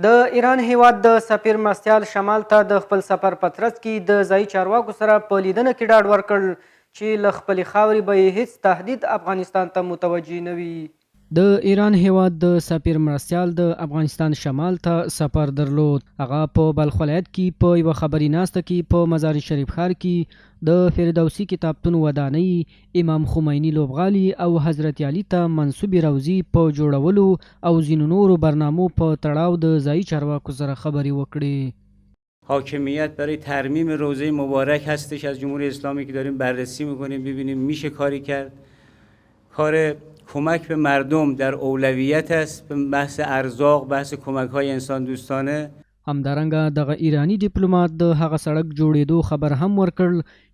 د ایران هیواد د سفیر مرستیال شمال ته د خپل سفر په ترڅ کې د ځایي چارواکو سره په لیدنه کې ډاډ ورکړ چې له خپلې خاورې به یې هیڅ تهدید افغانستان ته متوجه نه وي. د ایران هیواد د سفیر مرستیال د افغانستان شمال ته سفر درلود. هغه په بلخ ولایت کې په یوه خبري ناسته کې په مزار شریف ښار کې د فردوسي کتابتون ودانۍ، امام خمیني لوبغالي او حضرت علي ته منسوبې روضې په جوړولو او ځینو نورو برنامو په تړاو د ځایي چارواکو سره خبرې وکړې. حاکمیت برای ترمیم روضه مبارک هستش از جمهوری اسلامی که داریم بررسی میکنیم ببینیم میشه کاری کرد. کار کمک به مردم در اولویت است، به بحث ارزاق، بحث کمک‌های انسان دوستانه. همدارنګه دغه ایرانی ډیپلوماټ د هغه سړک جوړېدو خبر هم ورکړ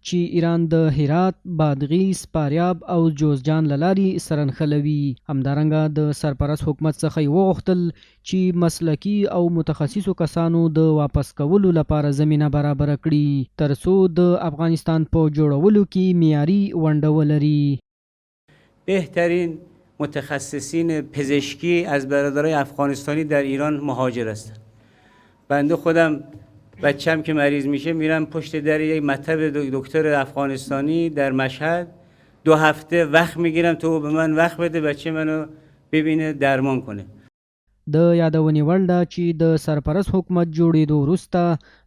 چې ایران د هرات، بادغیس، فاریاب او جوزجان له لارې سره نښلوي. همدارنګه د سرپرست حکومت څخه یې وغوښتل چې مسلکي او متخصصو کسانو د واپس کولو لپاره زمینه برابره کړي ترڅو د افغانستان په جوړولو کې معیاري ونډه ولري. بهترین متخصصین پزشکی از برادرای افغانستانی در ایران مهاجر هستند. بنده خودم بچم که مریض میشه میرم پشت در یک مطب دکتر افغانستانی در مشهد 2 هفته وقت میگیرم تو به من وقت بده بچه منو ببینه درمان کنه. د یادونې وړ ده چې د سرپرست حکومت جوړېدو وروسته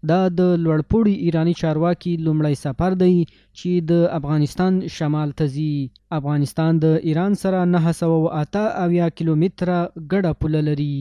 دا د لوړپوړي ایرانی چارواکي لومړی سفر دی چې د افغانستان شمال ته ځي. افغانستان د ایران سره 978 کیلومتره ګډه پوله لري.